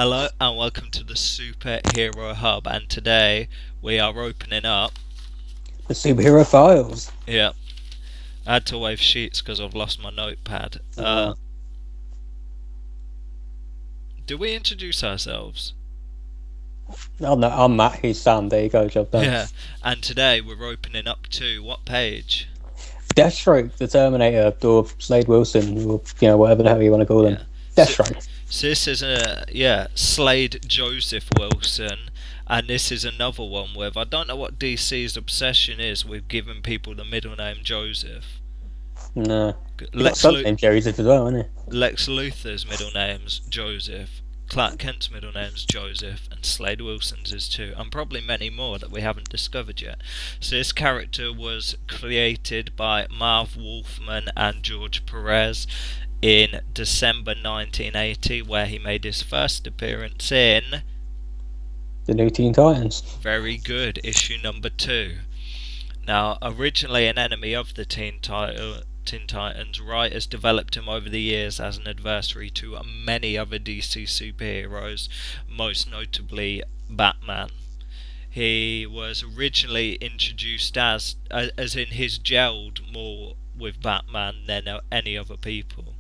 Hello and welcome to the Superhero Hub, and today we are opening up. The superhero files. Yeah, I had to wave sheets because I've lost my notepad. Do we introduce ourselves? I'm Matt. He's Sam. There you go. Job done. Yeah, and today we're opening up to what page? Deathstroke, the Terminator, or Slade Wilson, or whatever the hell you want to call him. Yeah. Deathstroke. So this is Slade Joseph Wilson, and this is another one with, I don't know what DC's obsession is with giving people the middle name Joseph. No. Lex named Joseph as well, isn't he? Lex Luthor's middle name's Joseph, Clark Kent's middle name's Joseph, and Slade Wilson's is too, and probably many more that we haven't discovered yet. So this character was created by Marv Wolfman and George Perez in December 1980, where he made his first appearance in the New Teen Titans. Very good, issue number 2. Now, originally an enemy of the Teen Titans, writers developed him over the years as an adversary to many other DC superheroes, most notably Batman. He was originally introduced as in his gelled more with Batman than any other people.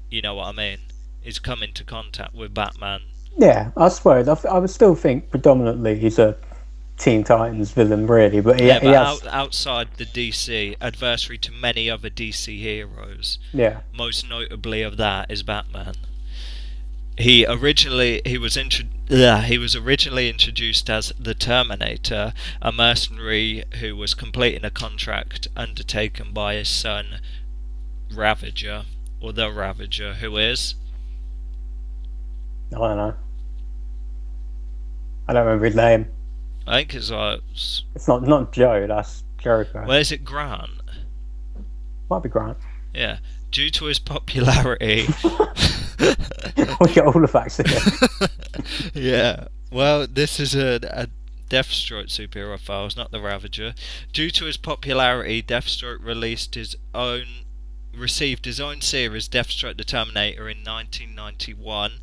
You know what I mean? He's come into contact with Batman. Yeah, I suppose. I would still think predominantly he's a Teen Titans villain, really, but outside the DC, adversary to many other DC heroes. Yeah. Most notably of that is Batman. He was originally introduced as the Terminator, a mercenary who was completing a contract undertaken by his son, Ravager, or the Ravager, who is. I don't know. I don't remember his name. I think it's It's not Joe. That's Jericho. Well, is it Grant? Might be Grant. Yeah. Due to his popularity. We get all the facts here. Yeah. Well, this is a Deathstroke superhero files, not the Ravager. Due to his popularity, Deathstroke received his own series, Deathstroke the Terminator, in 1991.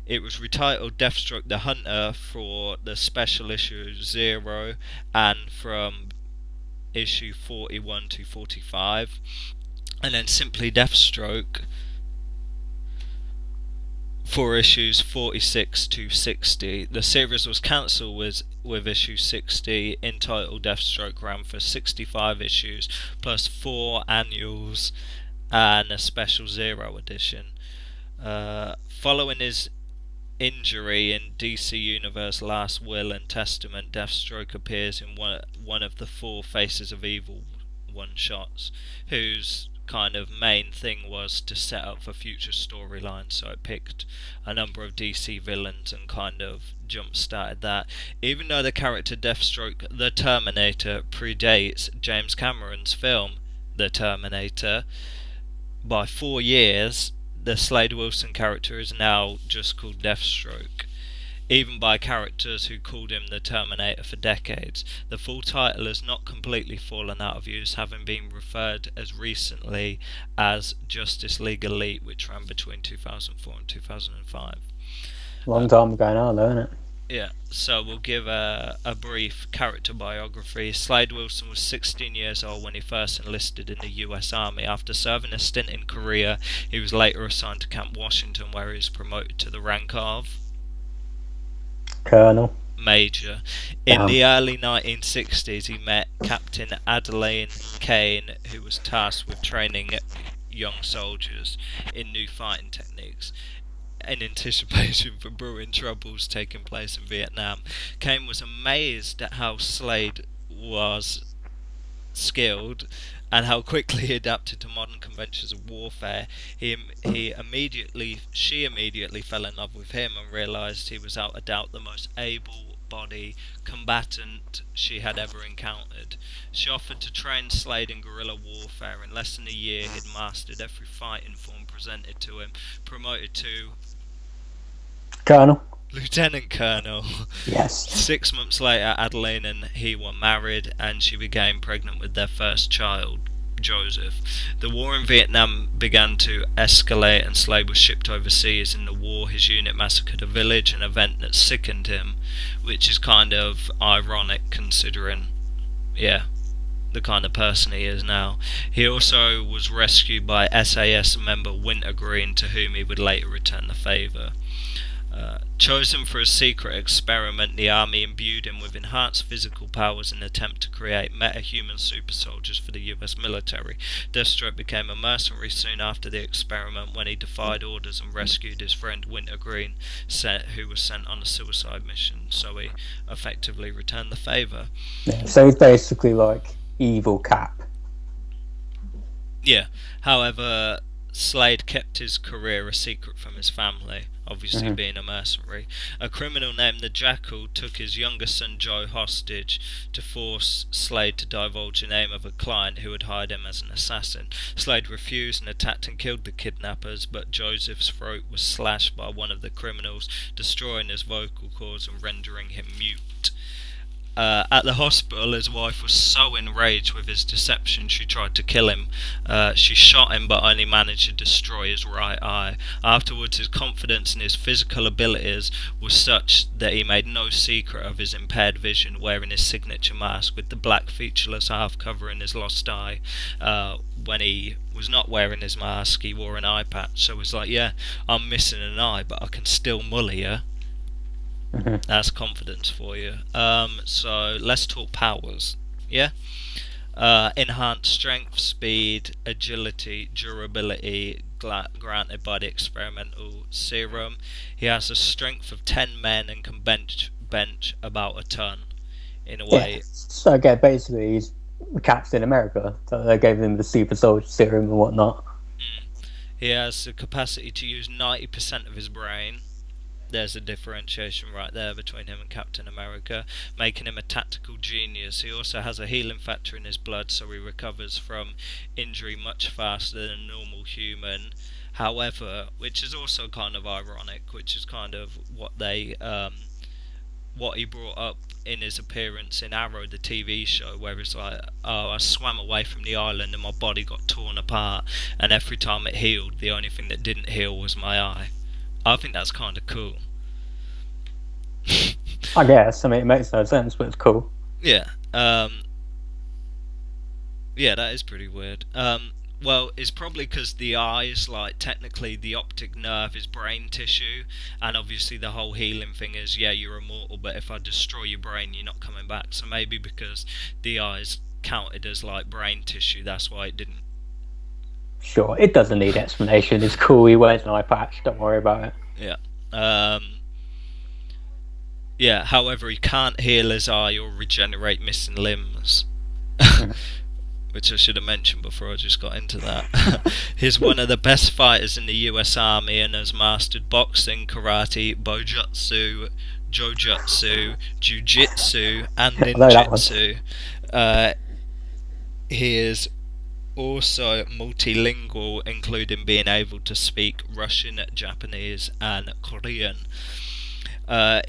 It was retitled Deathstroke the Hunter for the special issue 0 and from issue 41 to 45, and then simply Deathstroke for issues 46 to 60. The series was cancelled with issue 60, entitled Deathstroke, ran for 65 issues plus 4 annuals and a special 0 edition. Following his injury in DC Universe Last Will and Testament, Deathstroke appears in one of the 4 Faces of Evil one-shots, whose kind of main thing was to set up for future storylines, so it picked a number of DC villains and kind of jump-started that. Even though the character Deathstroke the Terminator predates James Cameron's film The Terminator by 4 years, the Slade Wilson character is now just called Deathstroke, even by characters who called him the Terminator for decades. The full title has not completely fallen out of use, having been referred as recently as Justice League Elite, which ran between 2004 and 2005. Long time ago now, though, isn't it? Yeah, so we'll give a brief character biography. Slade Wilson was 16 years old when he first enlisted in the US Army. After serving a stint in Korea, he was later assigned to Camp Washington, where he was promoted to the rank of Colonel. Major. In the early 1960s, he met Captain Adeline Kane, who was tasked with training young soldiers in new fighting techniques in anticipation for brewing troubles taking place in Vietnam. Kane was amazed at how Slade was skilled and how quickly he adapted to modern conventions of warfare. She immediately fell in love with him and realised he was without a doubt the most able-bodied combatant she had ever encountered. She offered to train Slade in guerrilla warfare. In less than a year, he'd mastered every fighting form presented to him, promoted to Colonel. Lieutenant Colonel. Yes. 6 months later, Adeline and he were married, and she became pregnant with their first child, Joseph. The war in Vietnam began to escalate and Slade was shipped overseas. In the war, his unit massacred a village, an event that sickened him, which is kind of ironic considering, the kind of person he is now. He also was rescued by SAS member Wintergreen, to whom he would later return the favour. Chosen for a secret experiment, the army imbued him with enhanced physical powers in an attempt to create meta-human super soldiers for the US military. Deathstroke became a mercenary soon after the experiment when he defied orders and rescued his friend Wintergreen, who was sent on a suicide mission, so he effectively returned the favour. Yeah, so he's basically like evil Cap. Yeah, however, Slade kept his career a secret from his family, obviously being a mercenary. A criminal named the Jackal took his younger son Joe hostage to force Slade to divulge the name of a client who had hired him as an assassin. Slade refused and attacked and killed the kidnappers, but Joseph's throat was slashed by one of the criminals, destroying his vocal cords and rendering him mute. At the hospital, his wife was so enraged with his deception she tried to kill him. She shot him but only managed to destroy his right eye. Afterwards, his confidence in his physical abilities was such that he made no secret of his impaired vision, wearing his signature mask with the black featureless half covering his lost eye. When he was not wearing his mask, he wore an eye patch, so it was like, yeah, I'm missing an eye but I can still mully you. That's confidence for you. So let's talk powers. Enhanced strength, speed, agility, durability granted by the experimental serum. He has a strength of 10 men and can bench about a ton in a way. So again, basically he's Captain America, so they gave him the super soldier serum and whatnot. He has the capacity to use 90% of his brain. There's a differentiation right there between him and Captain America, making him a tactical genius. He also has a healing factor in his blood, so he recovers from injury much faster than a normal human. However, which is also kind of ironic, which is kind of what he brought up in his appearance in Arrow, the TV show, where it's like, oh, I swam away from the island and my body got torn apart, and every time it healed, the only thing that didn't heal was my eye. I think that's kind of cool. I guess. I mean, it makes no sense, but it's cool. Yeah. That is pretty weird. Well, it's probably because the eyes, like, technically the optic nerve is brain tissue, and obviously the whole healing thing is, yeah, you're immortal, but if I destroy your brain, you're not coming back. So maybe because the eyes counted as, like, brain tissue, that's why it didn't. Sure, it doesn't need explanation. It's cool. He wears an eye patch. Don't worry about it. However, he can't heal his eye or regenerate missing limbs. Which I should have mentioned before I just got into that. He's one of the best fighters in the US Army and has mastered boxing, karate, bojutsu, jojutsu, jiu-jitsu, and ninjutsu. He is also multilingual, including being able to speak Russian, Japanese, and Korean.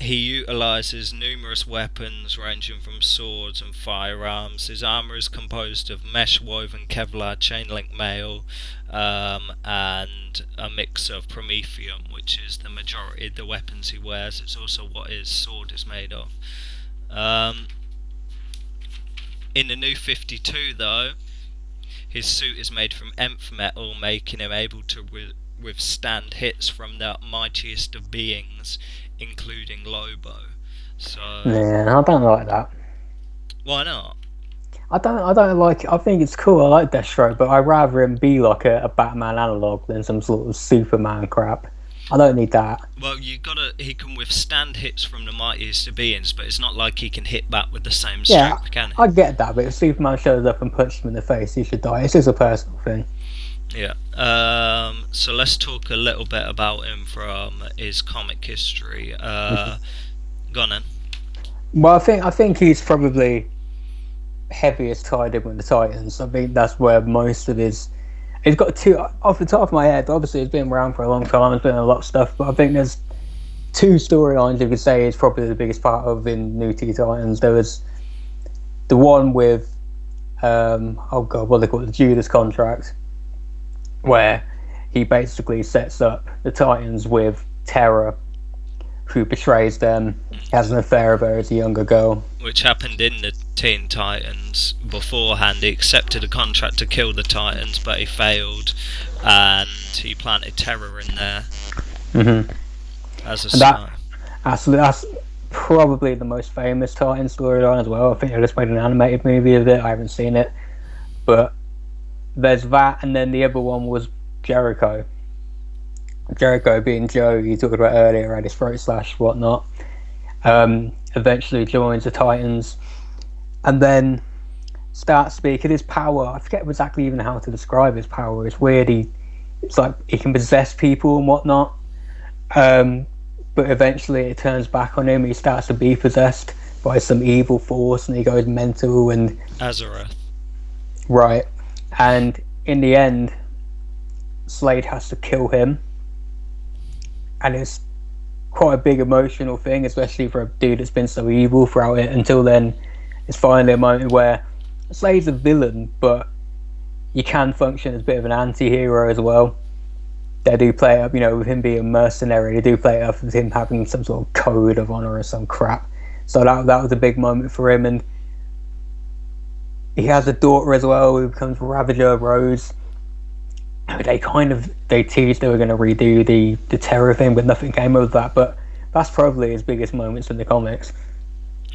He utilises numerous weapons ranging from swords and firearms. His armour is composed of mesh-woven Kevlar chain-link mail and a mix of promethium, which is the majority of the weapons he wears. It's also what his sword is made of. In the New 52, though, his suit is made from nth metal, making him able to withstand hits from the mightiest of beings, including Lobo. So yeah, I don't like that. Why not? I don't like it. I think it's cool. I like Deathstroke, but I'd rather him be like a Batman analog than some sort of Superman crap. I don't need that. Well, he can withstand hits from the mightiest of beings, but it's not like he can hit back with the same strength, can he? I get that, but if Superman shows up and punches him in the face, he should die. It's just a personal thing. Yeah. So let's talk a little bit about him from his comic history. Go on then. Well, I think he's probably heaviest tied in with the Titans. I think that's where most of his... He's got two, off the top of my head, obviously he's been around for a long time, there's been a lot of stuff, but I think there's two storylines you could say he's probably the biggest part of in New Teen Titans. There was the one with oh god, what they call it, the Judas contract, where he basically sets up the Titans with Terra, who betrays them, has an affair with her as a younger girl. Which happened in the Teen Titans beforehand. He accepted a contract to kill the Titans, but he failed, and he planted terror in there as a sign. That's probably the most famous Titan storyline as well. I think they just made an animated movie of it. I haven't seen it, but there's that, and then the other one was Jericho. Jericho being Joe, you talked about earlier, had his throat slash, whatnot. Eventually joins the Titans, and then starts speaking his power. I forget exactly even how to describe his power. It's weird. It's like he can possess people and whatnot. But eventually it turns back on him. He starts to be possessed by some evil force, and he goes mental. And Azareth. Right, and in the end, Slade has to kill him, and it's quite a big emotional thing, especially for a dude that's been so evil throughout it. Until then, it's finally a moment where Slade's a villain, but you can function as a bit of an anti-hero as well. They do play it up, with him being a mercenary, they do play it up with him having some sort of code of honor or some crap. So that was a big moment for him. And he has a daughter as well who becomes Ravager Rose. They teased they were going to redo the terror thing, but nothing came of that. But that's probably his biggest moments in the comics.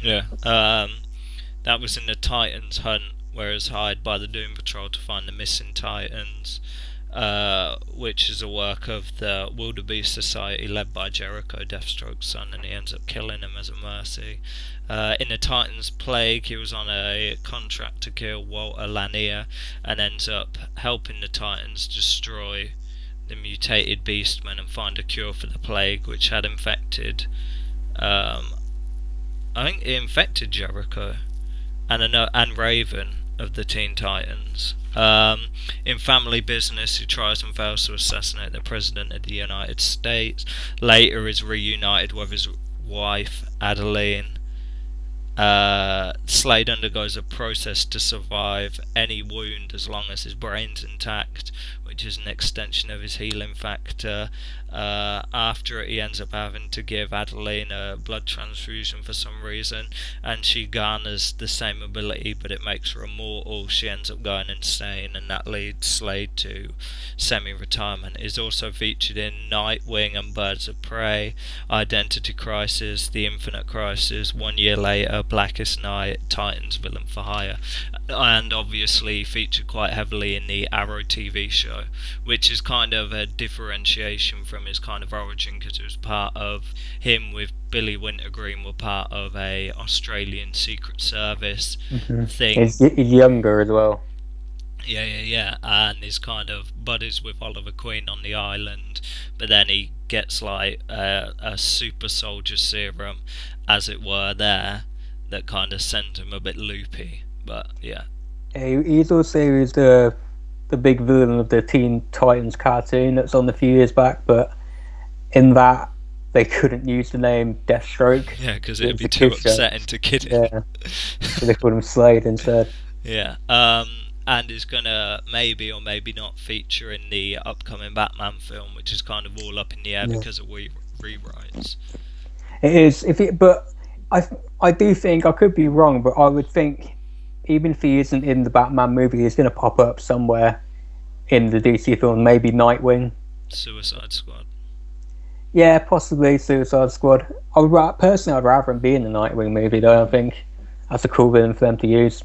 Yeah, that was in the Titans hunt, where he's hired by the Doom Patrol to find the missing Titans, which is a work of the Wildebeest Society led by Jericho, Deathstroke's son, and he ends up killing him as a mercy. In the Titans Plague, he was on a contract to kill Walter Lanier, and ends up helping the Titans destroy the mutated Beastmen and find a cure for the plague, which had infected, I think it infected Jericho and Raven of the Teen Titans. In Family Business, he tries and fails to assassinate the President of the United States. Later is reunited with his wife, Adeline. Slade undergoes a process to survive any wound as long as his brain's intact, which is an extension of his healing factor. After it, he ends up having to give Adeline a blood transfusion for some reason, and she garners the same ability, but it makes her immortal. She ends up going insane, and that leads Slade to semi-retirement. He's also featured in Nightwing and Birds of Prey, Identity Crisis, The Infinite Crisis, 1 Year Later, Blackest Night, Titans Villain for Hire, and obviously featured quite heavily in the Arrow TV show, which is kind of a differentiation from his kind of origin, because it was part of him with Billy Wintergreen were part of a Australian Secret Service thing. He's younger as well. Yeah, and he's kind of buddies with Oliver Queen on the island, but then he gets like a super soldier serum, as it were, there, that kind of sends him a bit loopy. But yeah, he's also the big villain of the Teen Titans cartoon that's on a few years back, but in that they couldn't use the name Deathstroke. Yeah, because it'd be too upsetting to kid him. Yeah, so they called him Slade instead. Yeah, and is gonna maybe or maybe not feature in the upcoming Batman film, which is kind of all up in the air because of rewrites. It is, but I do think, I could be wrong, but I would think even if he isn't in the Batman movie, he's going to pop up somewhere in the DC film, maybe Nightwing. Suicide Squad. Yeah, possibly Suicide Squad. Personally, I'd rather him be in the Nightwing movie, though. I think that's a cool villain for them to use.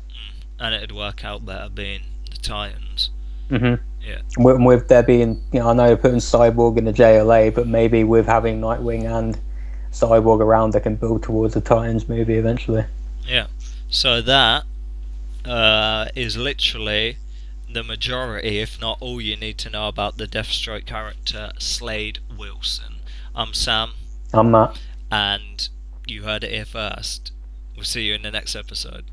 And it'd work out better being the Titans. Yeah. With there being, I know they're putting Cyborg in the JLA, but maybe with having Nightwing and Cyborg around, they can build towards the Titans movie eventually. Yeah. So that is literally the majority, if not all, you need to know about the Deathstroke character Slade Wilson. I'm Sam. I'm Matt. And you heard it here first. We'll see you in the next episode.